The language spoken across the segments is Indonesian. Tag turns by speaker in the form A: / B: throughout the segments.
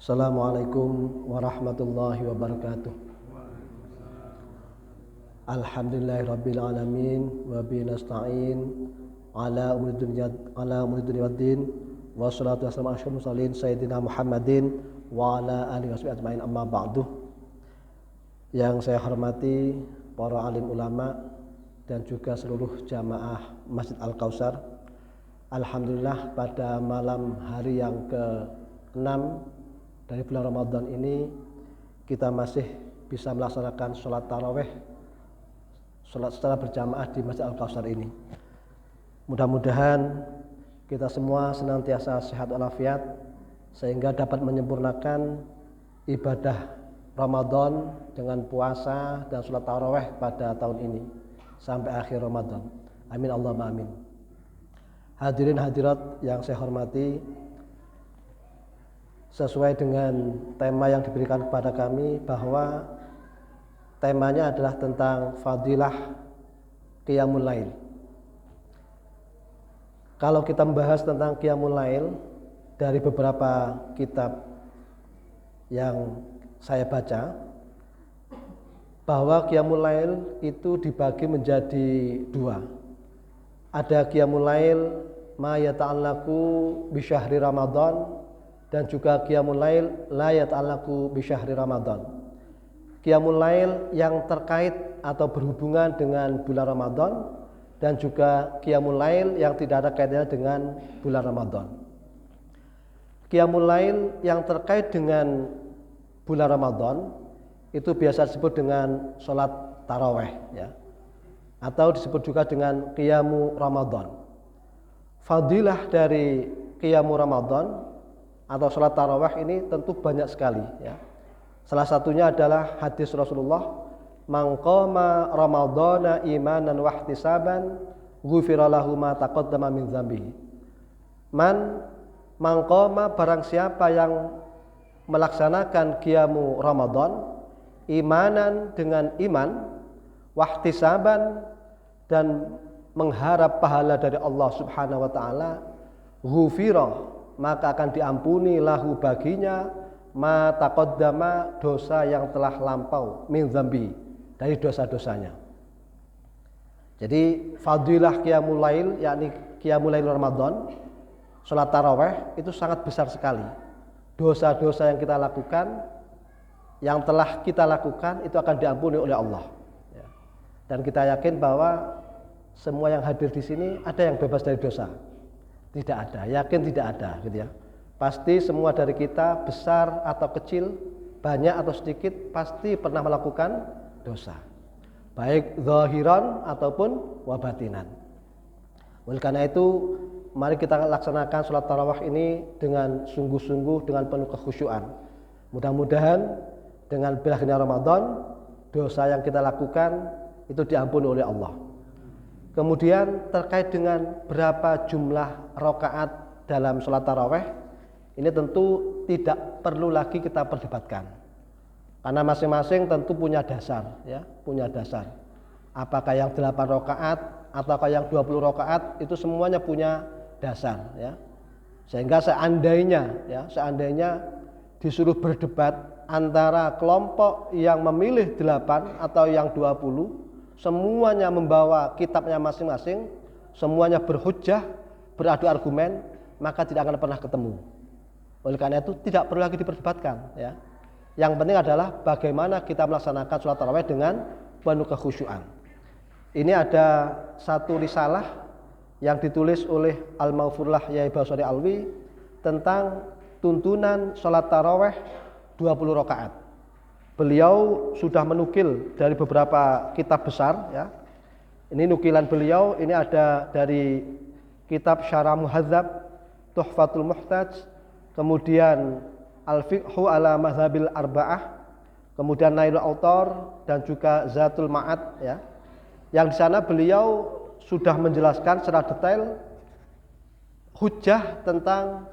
A: Assalamualaikum warahmatullahi wabarakatuh. Alhamdulillahirabbil alamin wa bihi nasta'in ala umuri dunya waddin wassalatu wassalamu ala asyrofil mursalin sayyidina Muhammadin wa ala alihi washabihi ajmain, amma ba'du. Yang saya hormati para alim ulama dan juga seluruh jamaah Masjid Al-Kautsar. Alhamdulillah pada malam hari yang ke-6 dari bulan Ramadan ini kita masih bisa melaksanakan sholat tarawih, sholat secara berjamaah di Masjid Al-Kautsar ini. Mudah-mudahan kita semua senantiasa sehat walafiat sehingga dapat menyempurnakan ibadah Ramadan dengan puasa dan sholat tarawih pada tahun ini sampai akhir Ramadan. Amin Allahumma amin. Hadirin hadirat yang saya hormati, sesuai dengan tema yang diberikan kepada kami bahwa temanya adalah tentang fadilah Qiyamul Lail. Kalau kita membahas tentang Qiyamul Lail dari beberapa kitab yang saya baca, bahwa Qiyamul Lail itu dibagi menjadi dua. Ada Qiyamul Lail ma yata'allaqu bi syahri Ramadan dan juga Qiyamul Lail la yata'allaqu bi syahri Ramadan. Qiyamul Lail yang terkait atau berhubungan dengan bulan Ramadan dan juga Qiyamul Lail yang tidak ada kaitannya dengan bulan Ramadan. Qiyamul Lail yang terkait dengan bulan Ramadan itu biasa disebut dengan sholat tarawih, ya, atau disebut juga dengan Qiyamu Ramadan. Fadilah dari Qiyamu Ramadan atau sholat tarawih ini tentu banyak sekali, ya. Salah satunya adalah hadis Rasulullah, man qama ramadhana imanan wa ihtisaban ghufira lahu ma taqaddama min dzambihi. Man qama, barang siapa yang melaksanakan qiyamu Ramadan imanan, dengan iman, wa ihtisaban, dan mengharap pahala dari Allah Subhanahu wa taala, ghufira, maka akan diampuni lahu baginya ma taqaddama, dosa yang telah lampau, min dzambi, dari dosa-dosanya. Jadi fadilah Qiyamul Lail, yakni Qiyamul Lail Ramadan, salat tarawih, itu sangat besar sekali. Dosa-dosa yang kita lakukan, yang telah kita lakukan, itu akan diampuni oleh Allah, ya. Dan kita yakin bahwa semua yang hadir di sini ada yang bebas dari dosa. Tidak ada, yakin tidak ada, gitu ya. Pasti semua dari kita, besar atau kecil, banyak atau sedikit, pasti pernah melakukan dosa, baik zahiran ataupun wabatinan. Oleh karena itu, mari kita laksanakan sholat tarawih ini dengan sungguh-sungguh, dengan penuh kekhusyuan. Mudah-mudahan dengan berakhirnya Ramadan, dosa yang kita lakukan itu diampuni oleh Allah. Kemudian terkait dengan berapa jumlah rakaat dalam sholat tarawih, ini tentu tidak perlu lagi kita perdebatkan, karena masing-masing tentu punya dasar, ya, punya dasar. Apakah yang 8 rakaat ataukah yang 20 rakaat, itu semuanya punya dasar, ya. Sehingga seandainya disuruh berdebat antara kelompok yang memilih 8 atau yang 20, semuanya membawa kitabnya masing-masing, semuanya berhujjah, beradu argumen, maka tidak akan pernah ketemu. Oleh karena itu tidak perlu lagi diperdebatkan, ya. Yang penting adalah bagaimana kita melaksanakan sholat tarawih dengan penuh kekhusyuan. Ini ada satu risalah yang ditulis oleh Al-Maghfurlah Yai Basori Alwi tentang tuntunan sholat tarawih 20 rakaat. Beliau sudah menukil dari beberapa kitab besar, ya. Ini nukilan beliau, ini ada dari kitab Syarah Muhadzab, Tuhfatul Muhtaj, kemudian Al-Fiqhu ala Mazhabil Arba'ah, kemudian Nailul Autor, dan juga Zatul Ma'ad, ya. Yang di sana beliau sudah menjelaskan secara detail hujjah tentang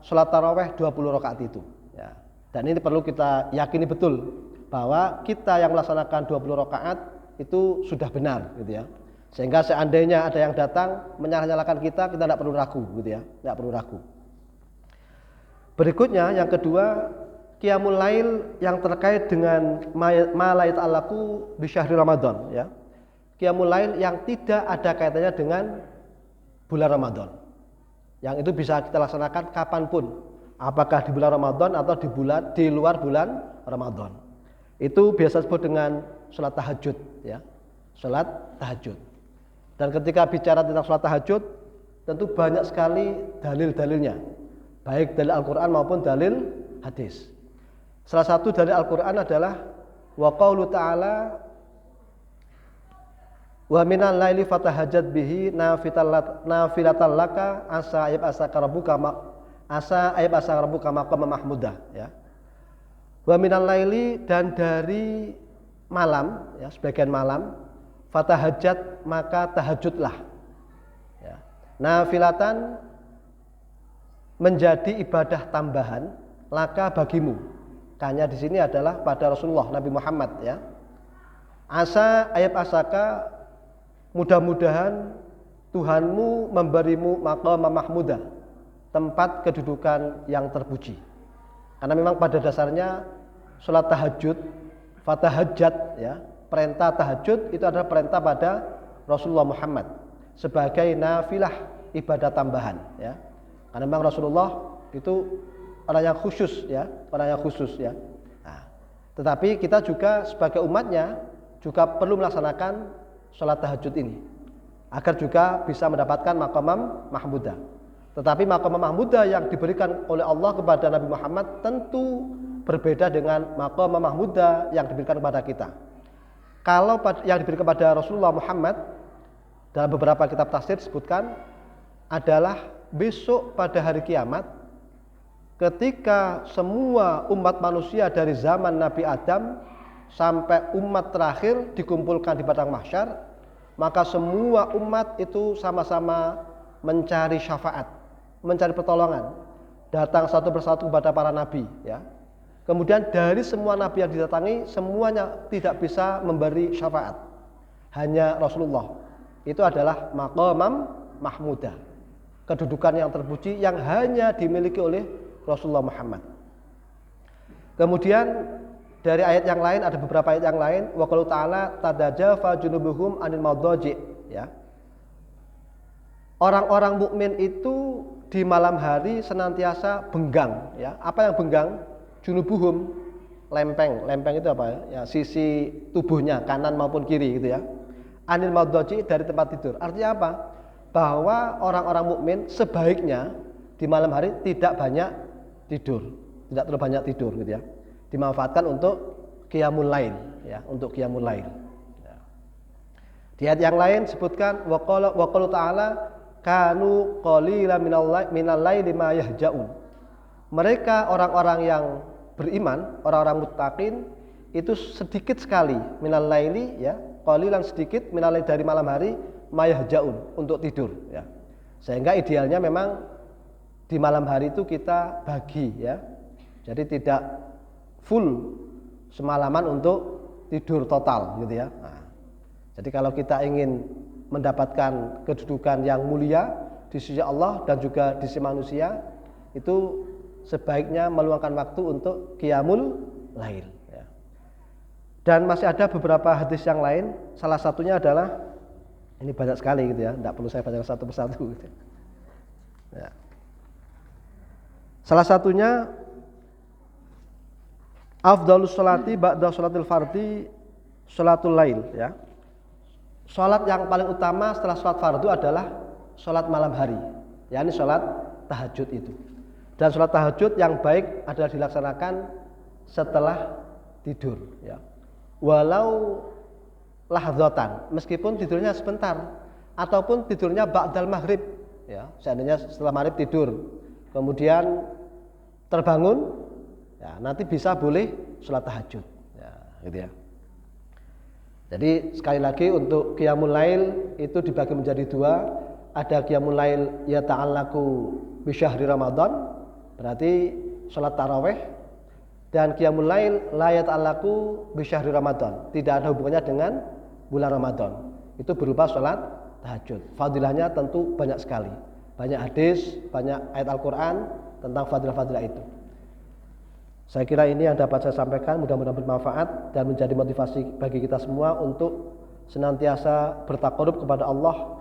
A: sholat tarawih 20 rakaat itu, ya. Dan ini perlu kita yakini betul bahwa kita yang melaksanakan 20 rakaat itu sudah benar, gitu ya. Sehingga seandainya ada yang datang menyalah-nyalahkan kita tidak perlu ragu, gitu ya, tidak perlu ragu. Berikutnya yang kedua, qiyamul lail yang terkait dengan ma la yata'allaqu bi syahri Ramadan ya. Qiyamul lail yang tidak ada kaitannya dengan bulan Ramadan. Yang itu bisa kita laksanakan kapanpun, apakah di bulan Ramadan atau di luar bulan Ramadan. Itu biasa disebut dengan sholat tahajud ya. Sholat tahajud. Dan ketika bicara tentang sholat tahajud, tentu banyak sekali dalil-dalilnya, baik dalil Al-Quran maupun dalil hadis. Salah satu dalil Al-Quran adalah wa qaulu ta'ala wa minal laili fatahajjat bihi nafilatan laka asa ayab asa rabbuka maqama mahmuda ya. Wa minal laili, dan dari malam ya, sebagian malam, fatahajjat maka tahajudlah ya. Nafilatan menjadi ibadah tambahan laka bagimu. Kanya di sini adalah pada Rasulullah Nabi Muhammad ya. Asa ayab asaka, mudah-mudahan Tuhanmu memberimu maqam mahmudah, tempat kedudukan yang terpuji. Karena memang pada dasarnya sholat tahajud, fatahajjat ya, perintah tahajud itu adalah perintah pada Rasulullah Muhammad sebagai nafilah, ibadah tambahan ya. Karena memang Rasulullah itu orang yang khusus ya, orang yang khusus ya. Nah, tetapi kita juga sebagai umatnya juga perlu melaksanakan sholat tahajud ini agar juga bisa mendapatkan maqamam mahmudah. Tetapi maqamam mahmudah yang diberikan oleh Allah kepada Nabi Muhammad tentu berbeda dengan maqamam mahmudah yang diberikan kepada kita. Kalau yang diberikan kepada Rasulullah Muhammad dalam beberapa kitab tafsir disebutkan adalah besok pada hari kiamat, ketika semua umat manusia dari zaman Nabi Adam sampai umat terakhir dikumpulkan di padang mahsyar, maka semua umat itu sama-sama mencari syafaat, mencari pertolongan, datang satu persatu kepada para nabi ya. Kemudian dari semua nabi yang didatangi, semuanya tidak bisa memberi syafaat, hanya Rasulullah. Itu adalah maqamam mahmudah, kedudukan yang terpuji yang hanya dimiliki oleh Rasulullah Muhammad. Kemudian dari ayat yang lain, ada beberapa ayat yang lain, wa qalu ta'ala tadajafa junubuhum anil madaji ya. Orang-orang mukmin itu di malam hari senantiasa benggang ya. Apa yang benggang? Junubuhum, lempeng. Lempeng itu apa ya? Ya, sisi tubuhnya kanan maupun kiri gitu ya. Anil madaji, dari tempat tidur. Artinya apa? Bahwa orang-orang mukmin sebaiknya di malam hari tidak banyak tidur, tidak terlalu banyak tidur gitu ya. Dimanfaatkan untuk qiyamul lail ya, untuk qiyamul lail ya. Di ayat yang lain sebutkan wa qala ta'ala kanu qalilan minal laili ma yahja'un. Mereka orang-orang yang beriman, orang-orang muttaqin itu sedikit sekali minal laili ya, qalilan sedikit minal laili dari malam hari ma yahja'un, untuk tidur ya. Sehingga idealnya memang di malam hari itu kita bagi ya. Jadi tidak full semalaman untuk tidur total gitu ya. Nah, jadi kalau kita ingin mendapatkan kedudukan yang mulia di sisi Allah dan juga di sisi manusia, itu sebaiknya meluangkan waktu untuk qiyamul lail ya. Dan masih ada beberapa hadis yang lain, salah satunya adalah, ini banyak sekali gitu ya, tidak perlu saya baca satu persatu gitu ya. Salah satunya afdhalus sholati ba'da sholatil fardhi sholatul lail ya. Sholat yang paling utama setelah sholat fardu adalah sholat malam hari, yakni sholat tahajud itu. Dan sholat tahajud yang baik adalah dilaksanakan setelah tidur ya. Walau lahdzatan, meskipun tidurnya sebentar, ataupun tidurnya ba'dal maghrib ya. Seandainya setelah maghrib tidur, kemudian terbangun ya, nanti bisa boleh sholat tahajud ya, gitu ya. Jadi sekali lagi untuk qiyamul lail itu dibagi menjadi dua. Ada qiyamul lail yata'allaqu bi syahri Ramadan, berarti sholat tarawih, dan qiyamul lail la yata'allaqu bi syahri Ramadan, tidak ada hubungannya dengan bulan Ramadan. Itu berupa sholat tahajud. Fadilahnya tentu banyak sekali. Banyak hadis, banyak ayat Al-Quran tentang fadilah-fadilah itu. Saya kira ini yang dapat saya sampaikan, mudah-mudahan bermanfaat dan menjadi motivasi bagi kita semua untuk senantiasa bertakarub kepada Allah,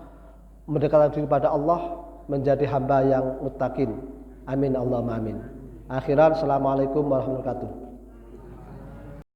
A: mendekatkan diri kepada Allah, menjadi hamba yang muttaqin. Amin Allahumma amin. Akhiran, assalamualaikum warahmatullahi wabarakatuh.